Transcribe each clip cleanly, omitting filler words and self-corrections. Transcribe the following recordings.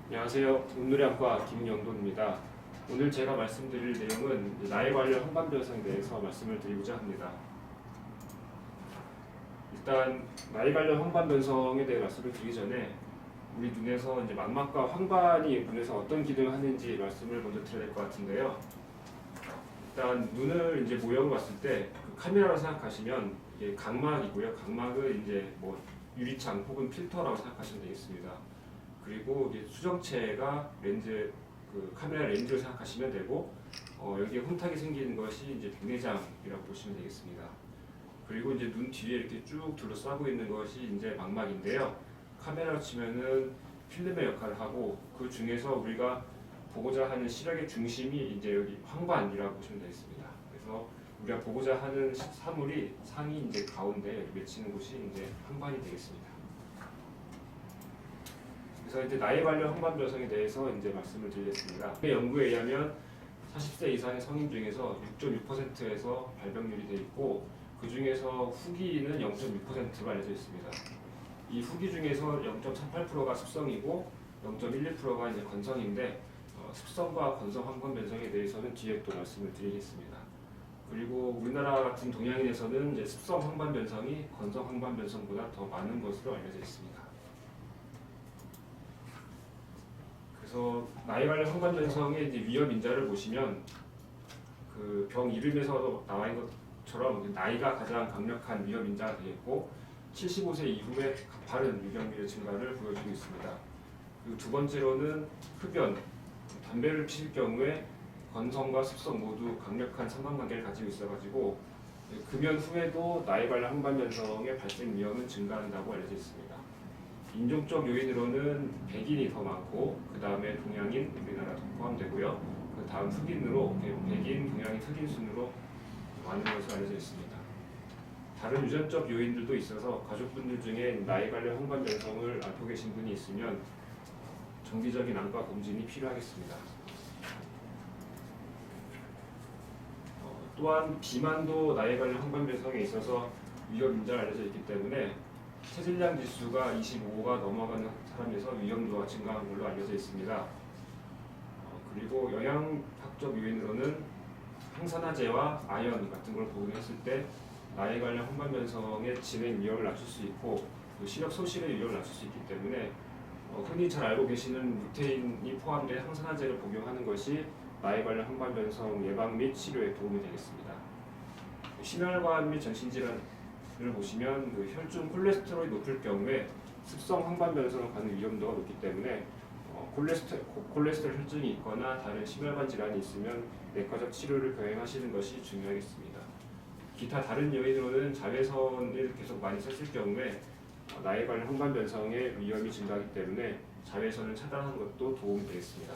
안녕하세요. 온누리학과 김영돈입니다. 오늘 제가 말씀드릴 내용은 나이 관련 황반 변성에 대해서 말씀을 드리고자 합니다. 일단 나이 관련 황반 변성에 대해 말씀을 드리기 전에 우리 눈에서 이제 망막과 황반이 눈에서 어떤 기능을 하는지 말씀을 먼저 드려야 될 것 같은데요. 일단 눈을 이제 모형을 봤을 때 그 카메라로 생각하시면 이게 각막이고요. 각막을 이제 뭐 유리창 혹은 필터라고 생각하시면 되겠습니다. 그리고 이게 수정체가 렌즈, 그 카메라 렌즈를 생각하시면 되고, 여기에 혼탁이 생기는 것이 이제 백내장이라고 보시면 되겠습니다. 그리고 이제 눈 뒤에 이렇게 쭉 둘러싸고 있는 것이 이제 망막인데요. 카메라로 치면은 필름의 역할을 하고, 그 중에서 우리가 보고자 하는 시력의 중심이 이제 여기 황반이라고 보시면 되겠습니다. 그래서 우리가 보고자 하는 사물이 상이 이제 가운데 맺히는 곳이 이제 황반이 되겠습니다. 그래서 이제 나이 관련 황반 변성에 대해서 이제 말씀을 드리겠습니다. 연구에 의하면 40세 이상의 성인 중에서 6.6%에서 발병률이 되어 있고, 그 중에서 후기는 0.6%가 알려져 있습니다. 이 후기 중에서 0.38%가 습성이고 0.12%가 이제 건성인데, 습성과 건성 황반 변성에 대해서는 뒤에 또 말씀을 드리겠습니다. 그리고 우리나라 같은 동양인에서는 이제 습성 황반 변성이 건성 황반 변성보다 더 많은 것으로 알려져 있습니다. 그래서 나이 관련 황반 변성의 이제 위험 인자를 보시면 그 병 이름에서 나와 있는 것처럼 나이가 가장 강력한 위험 인자가 되겠고, 75세 이후에 가파른 유병률의 증가를 보여주고 있습니다. 그리고 두 번째로는 흡연, 담배를 피실 경우에 건성과 습성 모두 강력한 상관관계를 가지고 있어가지고 금연 후에도 나이 관련 황반 변성의 발생 위험은 증가한다고 알려져 있습니다. 인종적 요인으로는 백인이 더 많고, 그 다음에 동양인, 우리나라도 포함되고요. 그 다음 흑인으로 백인, 동양인, 흑인 순으로 많은 것으로 알려져 있습니다. 다른 유전적 요인들도 있어서 가족분들 중에 나이 관련 황반 변성을 앓고 계신 분이 있으면 정기적인 안과 검진이 필요하겠습니다. 또한 비만도 나이 관련 황반 변성에 있어서 위험 인자가 알려져 있기 때문에 체질량 지수가 25가 넘어가는 사람에서 위험도가 증가하는 걸로 알려져 있습니다. 그리고 영양학적 요인으로는 항산화제와 아연 같은 걸 복용했을 때 나이 관련 황반 변성의 진행 위험을 낮출 수 있고, 시력 소실의 위험을 낮출 수 있기 때문에 흔히 잘 알고 계시는 루테인이 포함된 항산화제를 복용하는 것이 나이 관련 황반 변성 예방 및 치료에 도움이 되겠습니다. 심혈관 및 전신질환을 보시면 그 혈중 콜레스테롤이 높을 경우에 습성 황반 변성을 갖는 위험도가 높기 때문에 콜레스테롤 혈증이 있거나 다른 심혈관 질환이 있으면 내과적 치료를 병행하시는 것이 중요하겠습니다. 기타 다른 요인으로는 자외선을 계속 많이 썼을 경우에 나이 관련 황반 변성의 위험이 증가하기 때문에 자외선을 차단하는 것도 도움이 되겠습니다.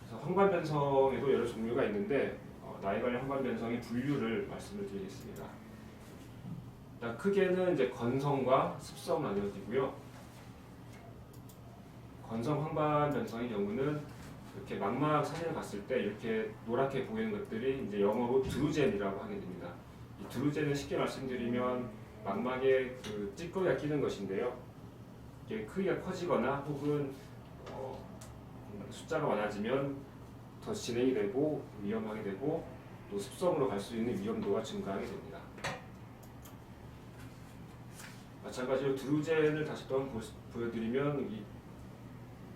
그래서 황반 변성에도 여러 종류가 있는데 나이 관련 황반 변성의 분류를 말씀을 드리겠습니다. 일단 크게는 이제 건성과 습성 나뉘어지고요. 건성 황반 변성의 경우는 이렇게 망막 사진을 봤을 때 이렇게 노랗게 보이는 것들이 이제 영어로 드루젠이라고 하게 됩니다. 이 드루젠은 쉽게 말씀드리면 망막에 그 찌꺼기가 끼는 것인데요. 이게 크기가 커지거나 혹은 숫자가 많아지면 더 진행이 되고 위험하게 되고 또 습성으로 갈 수 있는 위험도가 증가하게 됩니다. 마찬가지로 드루젠을 다시 또 보여드리면 이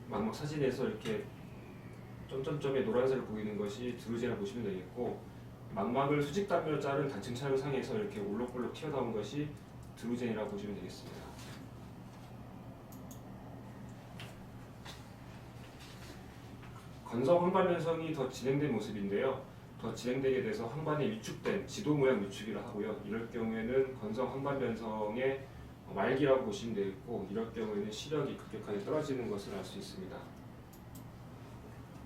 망막 사진에서 이렇게 점점점에 노란색을 보이는 것이 드루젠을 보시면 되겠고, 망막을 수직 단면으로 자른 단층 촬영상에서 이렇게 올록올록 튀어나온 것이 드루젠이라고 보시면 되겠습니다. 건성 황반 변성이 더 진행된 모습인데요. 더 진행되게 돼서 황반이 위축된 지도 모양 위축이라 하고요. 이럴 경우에는 건성 황반 변성의 말기라고 보시면 되겠고, 이럴 경우에는 시력이 급격하게 떨어지는 것을 알 수 있습니다.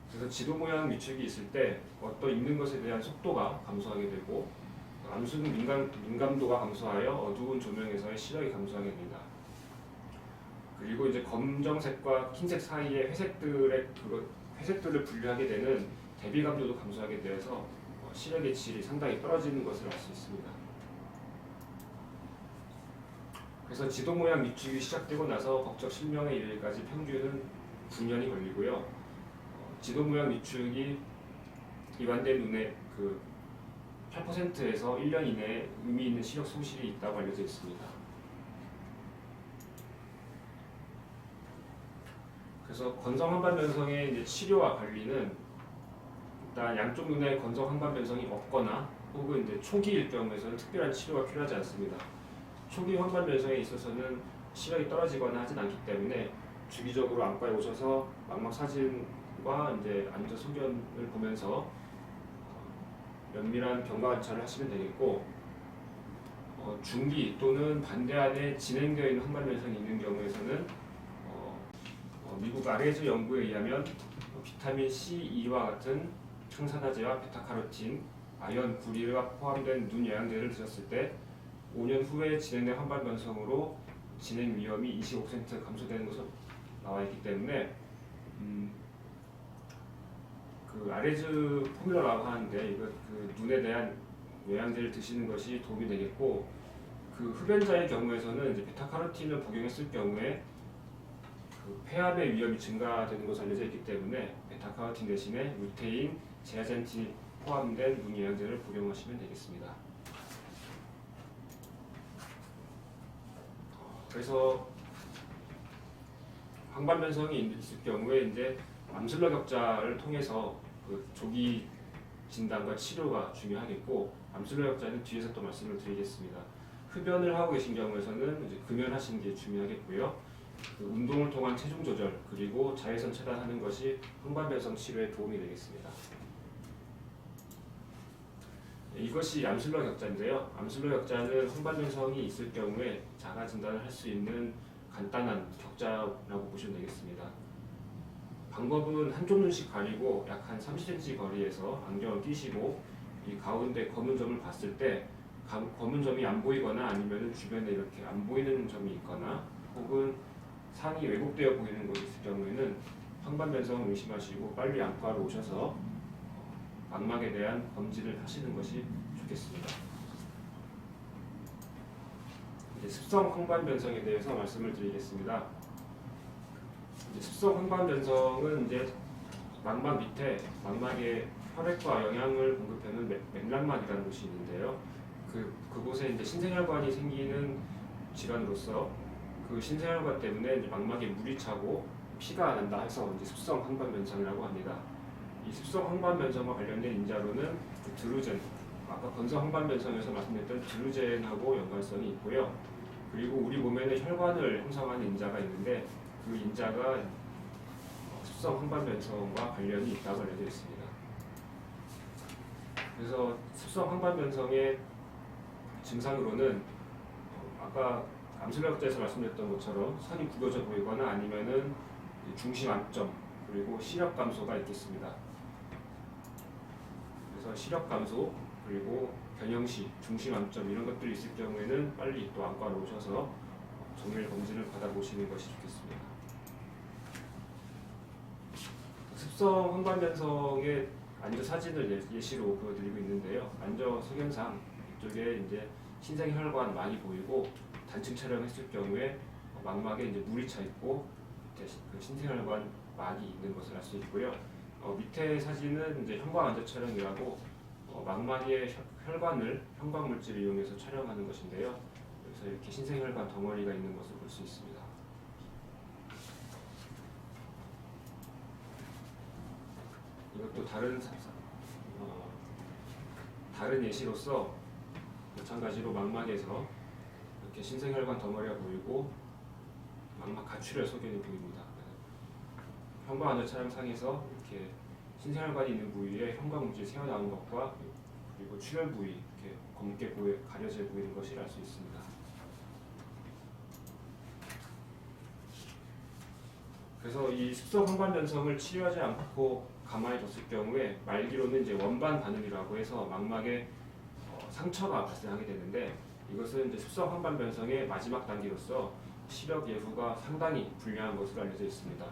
그래서 지도 모양 위축이 있을 때 어떤 읽는 것에 대한 속도가 감소하게 되고, 암순 민감도가 감소하여 어두운 조명에서의 시력이 감소하게 됩니다. 그리고 이제 검정색과 흰색 사이의 회색들을 분류하게 되는 대비감도도 감소하게 되어서 시력의 질이 상당히 떨어지는 것을 알 수 있습니다. 그래서 지도 모양 위축이 시작되고 나서 법적 실명에 이르기까지 평균은 9년이 걸리고요. 지도 모양 위축이 이완된 눈의 그 8%에서 1년 이내에 의미 있는 시력 손실이 있다고 알려져 있습니다. 그래서 건성 황반 변성의 이제 치료와 관리는 일단 양쪽 눈에 건성 황반 변성이 없거나 혹은 이제 초기일 경우에서는 특별한 치료가 필요하지 않습니다. 초기 황반 변성에 있어서는 시력이 떨어지거나 하진 않기 때문에 주기적으로 안과에 오셔서 망막 사진과 이제 안저 소견을 보면서 면밀한 경과 관찰을 하시면 되겠고, 중기 또는 반대안에 진행되어 있는 황반 변성이 있는 경우에서는 미국 아레즈 연구에 의하면 비타민 C2와 같은 항산화제와 베타카로틴, 아연, 구리가 포함된 눈 영양제를 드셨을 때 5년 후에 진행된 황반 변성으로 진행 위험이 25% 감소되는 것으로 나와 있기 때문에 그 아레즈 포뮬러라고 하는데 이거 그 눈에 대한 영양제를 드시는 것이 도움이 되겠고, 그 흡연자의 경우에서는 이제 베타카로틴을 복용했을 경우에 그 폐암의 위험이 증가되는 것으로 알려져 있기 때문에 베타카로틴 대신에 루테인, 제아젠틴이 포함된 눈 영양제를 복용하시면 되겠습니다. 그래서 황반 변성이 있을 경우에 이제 암슬러 격자를 통해서 그 조기 진단과 치료가 중요하겠고, 암슬러 격자는 뒤에서 또 말씀을 드리겠습니다. 흡연을 하고 계신 경우에서는 이제 금연하시는 게 중요하겠고요. 그 운동을 통한 체중 조절 그리고 자외선 차단하는 것이 황반 변성 치료에 도움이 되겠습니다. 이것이 암슬러 격자인데요. 암슬러 격자는 황반 변성이 있을 경우에 자가 진단을 할 수 있는 간단한 격자라고 보시면 되겠습니다. 방법은 한쪽 눈씩 가리고 약 한 30cm 거리에서 안경을 끼시고 이 가운데 검은 점을 봤을 때 검은 점이 안 보이거나 아니면 주변에 이렇게 안 보이는 점이 있거나 혹은 상이 왜곡되어 보이는 것이 있을 경우에는 황반 변성을 의심하시고 빨리 안과로 오셔서 망막에 대한 검진을 하시는 것이 좋겠습니다. 이제 습성 황반 변성에 대해서 말씀을 드리겠습니다. 이제 습성 황반 변성은 이제 망막 밑에 망막에 혈액과 영양을 공급하는 맥락막이라는 곳이 있는데요. 그곳에 이제 신생혈관이 생기는 질환으로서 그 신생혈관 때문에 이제 망막에 물이 차고 피가 난다 해서 이제 습성 황반 변성이라고 합니다. 이 습성 황반 변성과 관련된 인자로는 드루젠, 아까 건성 황반 변성에서 말씀드렸던 드루젠하고 연관성이 있고요. 그리고 우리 몸에는 혈관을 형성하는 인자가 있는데 그 인자가 습성 황반 변성과 관련이 있다고 알려져 있습니다. 그래서 습성 황반 변성의 증상으로는 아까 암슬러 격자에서 말씀드렸던 것처럼 선이 구겨져 보이거나 아니면은 중심 안점 그리고 시력 감소가 있겠습니다. 그래서 시력 감소 그리고 변형시, 중심 안점 이런 것들이 있을 경우에는 빨리 또 안과로 오셔서 정밀 검진을 받아보시는 것이 좋겠습니다. 습성 황반 변성의 안저 사진을 예시로 보여드리고 있는데요. 안저 소견상 이쪽에 이제 신생혈관 많이 보이고 단층 촬영했을 경우에 망막에 이제 물이 차 있고 그 신생혈관 막이 있는 것을 알 수 있고요. 밑에 사진은 이제 형광 안저 촬영이라고 망막의 혈관을 형광 물질을 이용해서 촬영하는 것인데요. 그래서 이렇게 신생혈관 덩어리가 있는 것을 볼 수 있습니다. 이것도 다른 예시로서 마찬가지로 망막에서 이렇게 신생혈관 덩어리가 보이고 망막 가출혈 소견이 보입니다. 형광 안저 촬영상에서 이렇게 신생혈관이 있는 부위에 형광 물질이 새어나온 것과 그리고 출혈 부위 이렇게 검게 가려져 보이는 것을 알 수 있습니다. 그래서 이 습성 황반 변성을 치료하지 않고 가만히 뒀을 경우에 말기로는 이제 원반 반응이라고 해서 망막에 상처가 발생하게 되는데 이것은 이제 습성 황반 변성의 마지막 단계로서 시력 예후가 상당히 불리한 것으로 알려져 있습니다.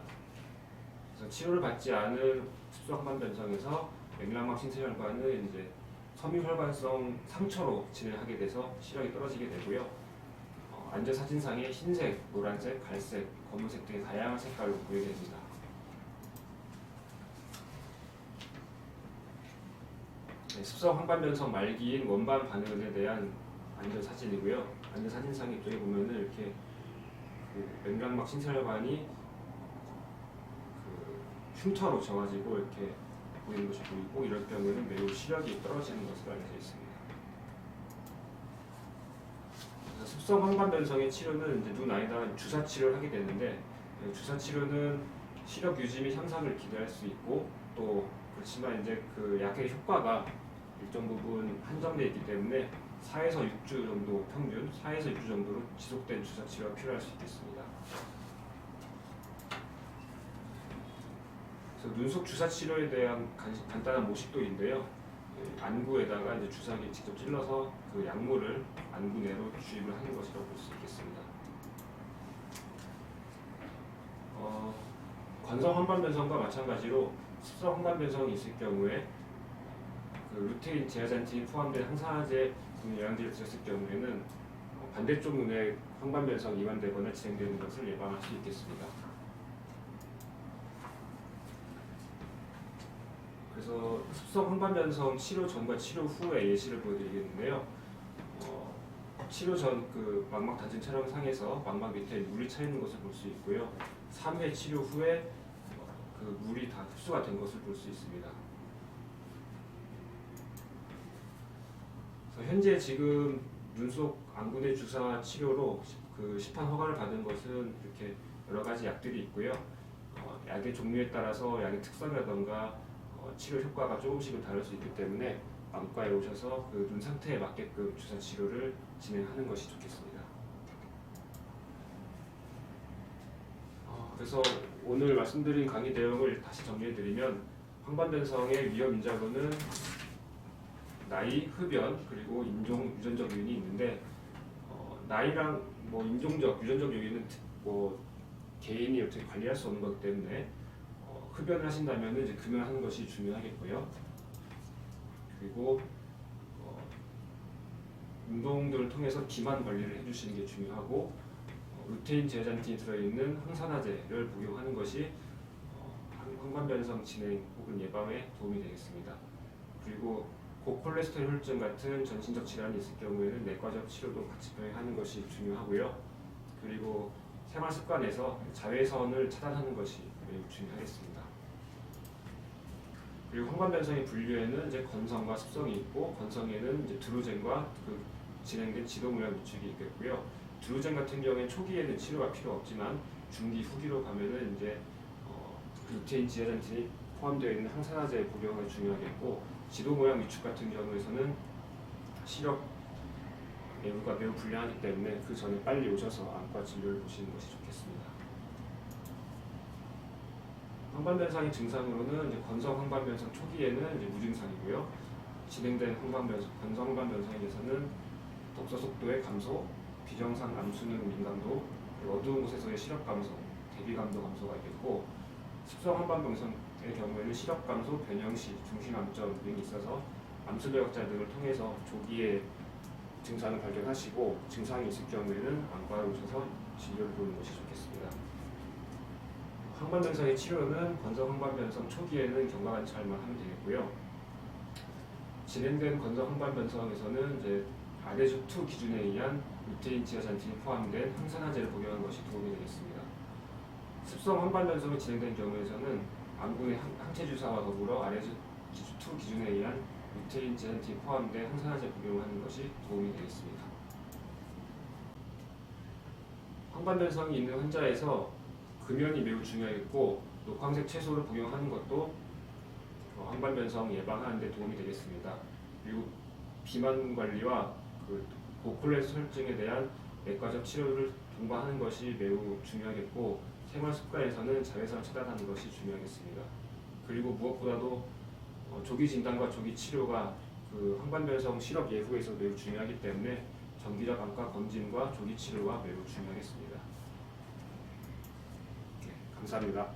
그래서 치료를 받지 않은 습성 황반 변성에서 맥락막 신생혈관은 이제 섬유혈관성 상처로 진행하게 돼서 시력이 떨어지게 되고요. 안전 사진상에 흰색, 노란색, 갈색, 검은색 등의 다양한 색깔로 보여집니다. 네, 습성 황반변성 말기인 원반 반응에 대한 안전 사진이고요. 안전 사진상 입장에 보면은 이렇게 그 맥락막 신혈관이 그 흉터로 져가지고 이렇게 보이는 것이 보이고, 이럴 경우에는 매우 시력이 떨어지는 것으로 알려져 있습니다. 그래서 습성 황반변성의 치료는 이제 눈 안에다가 주사 치료를 하게 되는데, 주사 치료는 시력 유지 및 향상을 기대할 수 있고, 또 그렇지만 이제 그 약의 효과가 일정 부분 한정되어 있기 때문에 4에서 6주 정도, 평균 4에서 6주 정도로 지속된 주사 치료가 필요할 수 있겠습니다. 그래서 눈속 주사 치료에 대한 간단한 모식도인데요. 안구에다가 이제 주사기 직접 찔러서 그 약물을 안구 내로 주입을 하는 것이라고 볼 수 있겠습니다. 관성 황반변성과 마찬가지로 습성 황반변성이 있을 경우에 그 루테인, 제아잔틴이 포함된 항산화제 등의 영양제를 드셨을 경우에는 반대쪽 눈에 황반변성이 이완되거나 진행되는 것을 예방할 수 있겠습니다. 그래서 습성 황반변성 치료 전과 치료 후의 예시를 보여드리겠는데요. 치료 전 그 망막 단층 촬영상에서 망막 밑에 물이 차 있는 것을 볼 수 있고요. 3회 치료 후에 그 물이 다 흡수가 된 것을 볼 수 있습니다. 현재 지금 눈속 안구내 주사 치료로 그 시판 허가를 받은 것은 이렇게 여러 가지 약들이 있고요. 약의 종류에 따라서 약의 특성이라던가 치료 효과가 조금씩은 다를 수 있기 때문에 안과에 오셔서 그 눈 상태에 맞게끔 주사 치료를 진행하는 것이 좋겠습니다. 그래서 오늘 말씀드린 강의 내용을 다시 정리해드리면, 황반변성의 위험 인자로는 나이, 흡연, 그리고 인종, 유전적 요인이 있는데, 나이랑 뭐 인종적, 유전적 요인은 뭐 개인이 어떻게 관리할 수 없는 것 때문에 흡연을 하신다면 이제 금연하는 것이 중요하겠고요. 그리고 운동들을 통해서 기만 관리를 해주시는 게 중요하고, 루테인, 제아잔틴이 들어있는 항산화제를 복용하는 것이 황반변성 진행 혹은 예방에 도움이 되겠습니다. 그리고 고콜레스테롤 혈증 같은 전신적 질환이 있을 경우에는 내과적 치료도 같이 병행하는 것이 중요하고요. 그리고 생활 습관에서 자외선을 차단하는 것이 매우 중요하겠습니다. 그리고 황반변성의 분류에는 이제 건성과 습성이 있고, 건성에는 이제 드루젠과 그 진행된 지도모양 위축이 있겠고요. 드루젠 같은 경우에는 초기에는 치료가 필요 없지만 중기 후기로 가면은 이제 루테인, 지아잔틴이 포함되어 있는 항산화제 복용이 중요하겠고, 지도모양 위축 같은 경우에서는 시력 내부가 매우 불량하기 때문에 그 전에 빨리 오셔서 안과 진료를 보시는 것이 좋겠습니다. 황반변성의 증상으로는 이제 건성 황반변성 초기에는 이제 무증상이고요. 진행된 건성 황반변성에 대해서는 독서 속도의 감소, 비정상 암수능 민감도, 어두운 곳에서의 시력 감소, 대비 감도 감소가 있겠고, 습성 황반변성의 경우에는 시력 감소, 변형시, 중심암점 등이 있어서 암수배역자 등을 통해서 조기에 증상을 발견하시고, 증상이 있을 경우에는 안과에 오셔서 진료를 보는 것이 좋겠습니다. 황반변성의 치료는 건성 황반변성 초기에는 경과관찰만 하면 되겠고요. 진행된 건성 황반변성에서는 이제 아데주2 기준에 의한 루테인, 지아잔틴이 포함된 항산화제를 복용하는 것이 도움이 되겠습니다. 습성 황반변성이 진행된 경우에서는 안구의 항체 주사와 더불어 아데주2 기준에 의한 루테인, 지아잔틴이 포함된 항산화제 복용을 하는 것이 도움이 되겠습니다. 황반변성이 있는 환자에서 금연이 매우 중요하겠고, 녹황색 채소를 복용하는 것도 황반변성 예방하는 데 도움이 되겠습니다. 그리고 비만 관리와 그 고콜레스테롤 혈증에 대한 내과적 치료를 동반하는 것이 매우 중요하겠고, 생활 습관에서는 자외선을 차단하는 것이 중요하겠습니다. 그리고 무엇보다도 조기 진단과 조기 치료가 그 황반변성 시력 예후에서 매우 중요하기 때문에 정기적 안과 검진과 조기 치료가 매우 중요하겠습니다. 감사합니다.